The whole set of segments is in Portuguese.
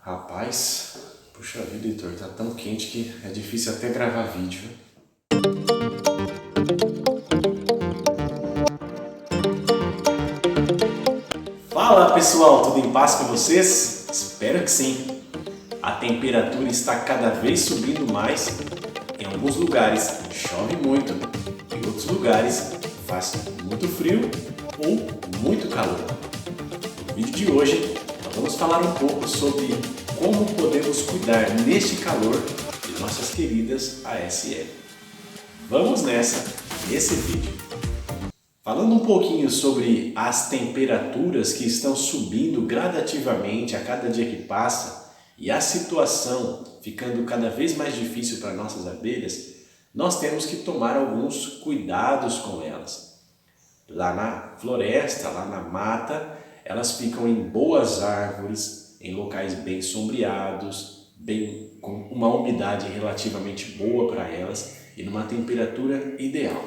Rapaz, puxa vida, Heitor, tá tão quente que é difícil até gravar vídeo. Fala pessoal, tudo em paz com vocês? Espero que sim. A temperatura está cada vez subindo mais. Em alguns lugares chove muito, em outros lugares faz muito frio ou muito calor. No vídeo de hoje, nós vamos falar um pouco sobre como podemos cuidar neste calor de nossas queridas ASL. Vamos nesse vídeo. Falando um pouquinho sobre as temperaturas que estão subindo gradativamente a cada dia que passa e a situação ficando cada vez mais difícil para nossas abelhas, nós temos que tomar alguns cuidados com elas. Lá na floresta, lá na mata, elas ficam em boas árvores, em locais bem sombreados, com uma umidade relativamente boa para elas e numa temperatura ideal.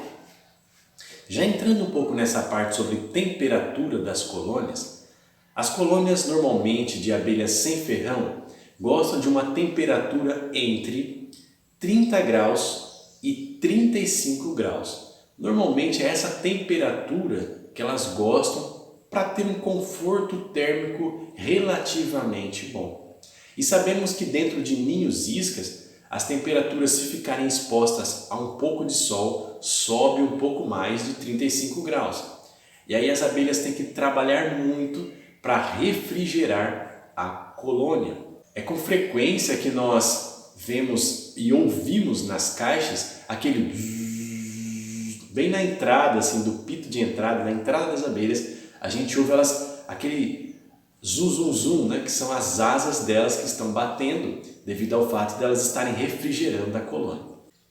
Já entrando um pouco nessa parte sobre temperatura das colônias, as colônias normalmente de abelhas sem ferrão gostam de uma temperatura entre 30 graus e 35 graus. Normalmente é essa temperatura que elas gostam para ter um conforto térmico relativamente bom. E sabemos que dentro de ninhos iscas, as temperaturas, se ficarem expostas a um pouco de sol, sobe um pouco mais de 35 graus. E aí as abelhas têm que trabalhar muito para refrigerar a colônia. É com frequência que nós vemos e ouvimos nas caixas aquele bem na entrada, assim, do pito de entrada, na entrada das abelhas, a gente ouve elas, aquele zum zum zum, né, que são as asas delas que estão batendo devido ao fato de elas estarem refrigerando a colônia.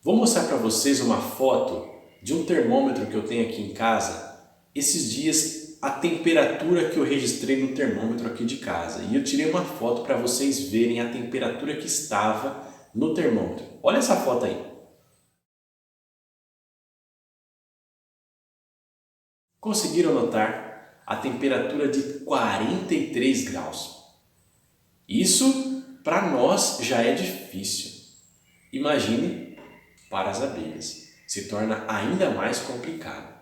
Vou mostrar para vocês uma foto de um termômetro que eu tenho aqui em casa. Esses dias, a temperatura que eu registrei no termômetro aqui de casa. E eu tirei uma foto para vocês verem a temperatura que estava no termômetro. Olha essa foto aí. Conseguiram notar a temperatura de 43 graus? Isso para nós já é difícil. Imagine para as abelhas. Se torna ainda mais complicado.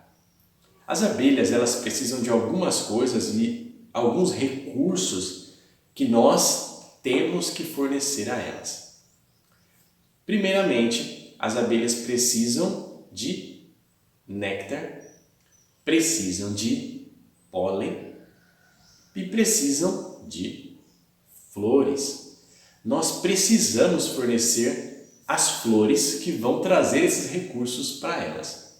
As abelhas, elas precisam de algumas coisas e alguns recursos que nós temos que fornecer a elas. Primeiramente, as abelhas precisam de néctar, precisam de pólen e precisam de flores. Nós precisamos fornecer as flores que vão trazer esses recursos para elas.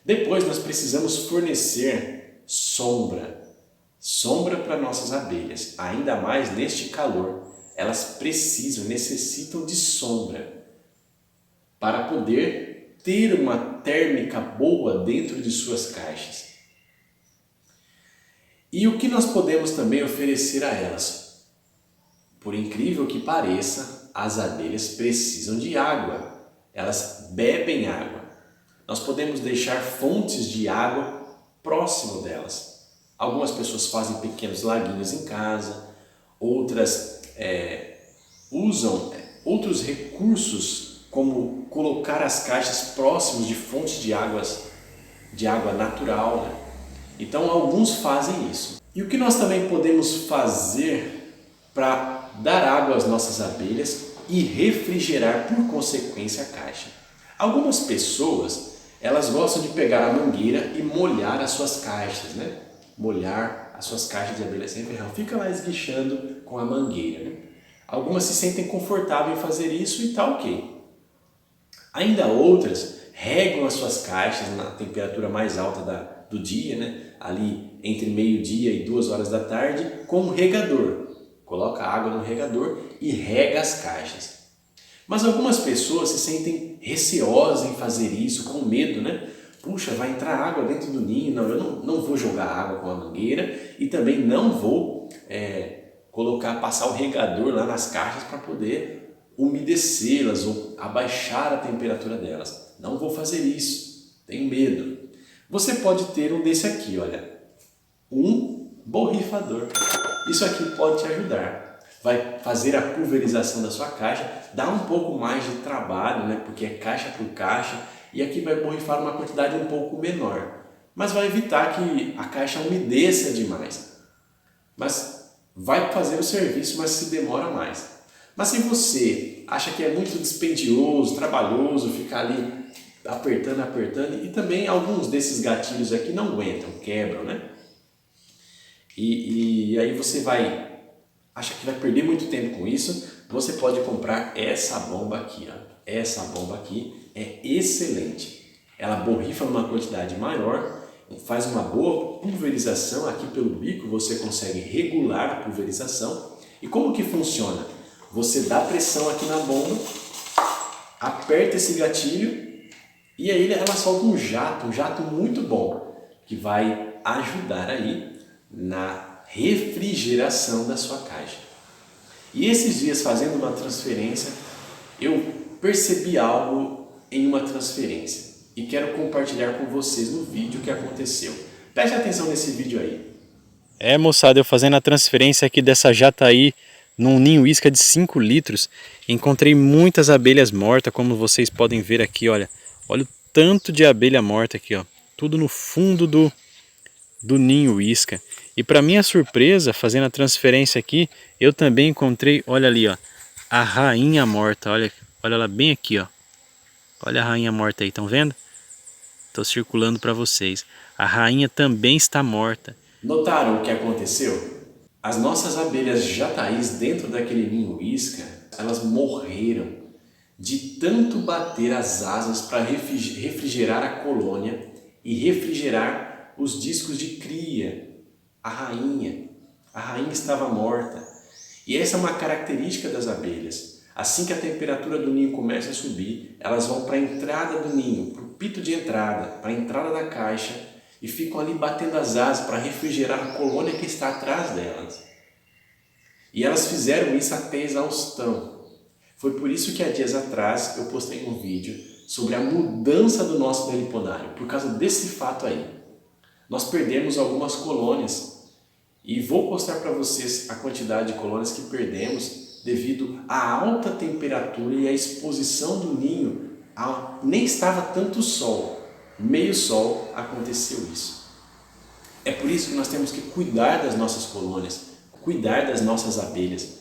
Depois nós precisamos fornecer sombra para nossas abelhas, ainda mais neste calor. Elas necessitam de sombra para poder ter uma térmica boa dentro de suas caixas. E o que nós podemos também oferecer a elas? Por incrível que pareça, as abelhas precisam de água, elas bebem água. Nós podemos deixar fontes de água próximo delas. Algumas pessoas fazem pequenos laguinhos em casa, outras usam outros recursos, como colocar as caixas próximos de fontes de água natural, né? Então alguns fazem isso. E o que nós também podemos fazer para dar água às nossas abelhas e refrigerar por consequência a caixa? Algumas pessoas, elas gostam de pegar a mangueira e molhar as suas caixas, né? Molhar as suas caixas de abelha sem ferrão. Fica lá esguichando com a mangueira, né? Algumas se sentem confortáveis em fazer isso e tá ok. Ainda outras regam as suas caixas na temperatura mais alta do dia, né? Ali entre meio-dia e 2 horas da tarde, com um regador. Coloca água no regador e rega as caixas. Mas algumas pessoas se sentem receosas em fazer isso, com medo, né? Puxa, vai entrar água dentro do ninho, não, eu não vou jogar água com a mangueira e também não vou passar o regador lá nas caixas para poder umedecê-las ou abaixar a temperatura delas. Não vou fazer isso, tenho medo. Você pode ter um desse aqui, olha, um borrifador. Isso aqui pode te ajudar. vai fazer a pulverização da sua caixa, dá um pouco mais de trabalho, né? Porque é caixa por caixa, e aqui vai borrifar uma quantidade um pouco menor, mas vai evitar que a caixa umedeça demais. Mas vai fazer o serviço, mas se demora mais. Mas se você acha que é muito dispendioso, trabalhoso, ficar ali apertando, e também alguns desses gatilhos aqui não aguentam, quebram, né? E aí você acha que vai perder muito tempo com isso, você pode comprar essa bomba aqui, ó. Essa bomba aqui é excelente. Ela borrifa numa quantidade maior, faz uma boa pulverização aqui pelo bico, você consegue regular a pulverização. E como que funciona? Você dá pressão aqui na bomba, aperta esse gatilho e aí ela solta um jato muito bom, que vai ajudar aí na refrigeração da sua caixa. E esses dias fazendo uma transferência, eu percebi algo em uma transferência e quero compartilhar com vocês no vídeo o que aconteceu. Preste atenção nesse vídeo aí. Moçada, eu fazendo a transferência aqui dessa jataí num ninho isca de 5 litros, encontrei muitas abelhas mortas, como vocês podem ver aqui, olha o tanto de abelha morta aqui, ó, tudo no fundo do ninho isca. E para minha surpresa, fazendo a transferência aqui, eu também encontrei, olha ali, ó, a rainha morta, olha ela bem aqui, ó. Olha a rainha morta aí, estão vendo? Estou circulando para vocês. A rainha também está morta. Notaram o que aconteceu? As nossas abelhas jataís dentro daquele ninho isca, elas morreram de tanto bater as asas para refrigerar a colônia e refrigerar os discos de cria. A rainha estava morta. E essa é uma característica das abelhas. Assim que a temperatura do ninho começa a subir, elas vão para a entrada do ninho, para o pito de entrada, para a entrada da caixa e ficam ali batendo as asas para refrigerar a colônia que está atrás delas. E elas fizeram isso até exaustão. Foi por isso que há dias atrás eu postei um vídeo sobre a mudança do nosso meliponário, por causa desse fato aí. Nós perdemos algumas colônias e vou mostrar para vocês a quantidade de colônias que perdemos devido à alta temperatura e à exposição do ninho. Nem estava tanto sol, meio sol aconteceu isso. É por isso que nós temos que cuidar das nossas colônias, cuidar das nossas abelhas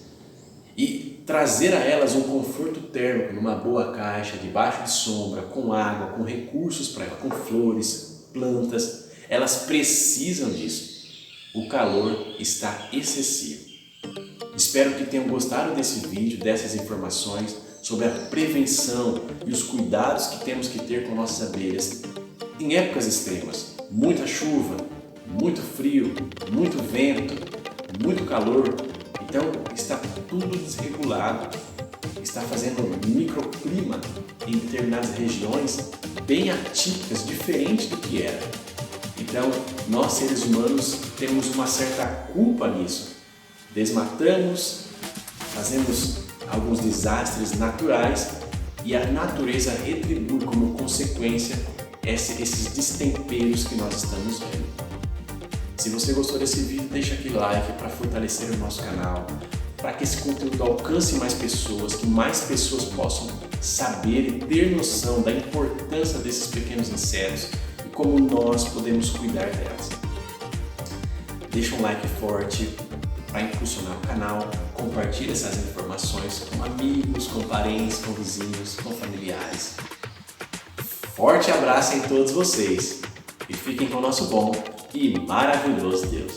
e trazer a elas um conforto térmico numa boa caixa, debaixo de sombra, com água, com recursos para elas, com flores, plantas. Elas precisam disso. O calor está excessivo. Espero que tenham gostado desse vídeo, dessas informações sobre a prevenção e os cuidados que temos que ter com nossas abelhas em épocas extremas. Muita chuva, muito frio, muito vento, muito calor. Então está tudo desregulado, está fazendo um microclima em determinadas regiões bem atípicas, diferente do que era. Então nós seres humanos temos uma certa culpa nisso. Desmatamos, fazemos alguns desastres naturais e a natureza retribui como consequência esses destemperos que nós estamos vendo. Se você gostou desse vídeo, deixa aquele like para fortalecer o nosso canal, para que esse conteúdo alcance mais pessoas, que mais pessoas possam saber e ter noção da importância desses pequenos insetos e como nós podemos cuidar delas. Deixa um like forte para impulsionar o canal, compartilhe essas informações com amigos, com parentes, com vizinhos, com familiares. Forte abraço em todos vocês e fiquem com o nosso bom e maravilhoso Deus.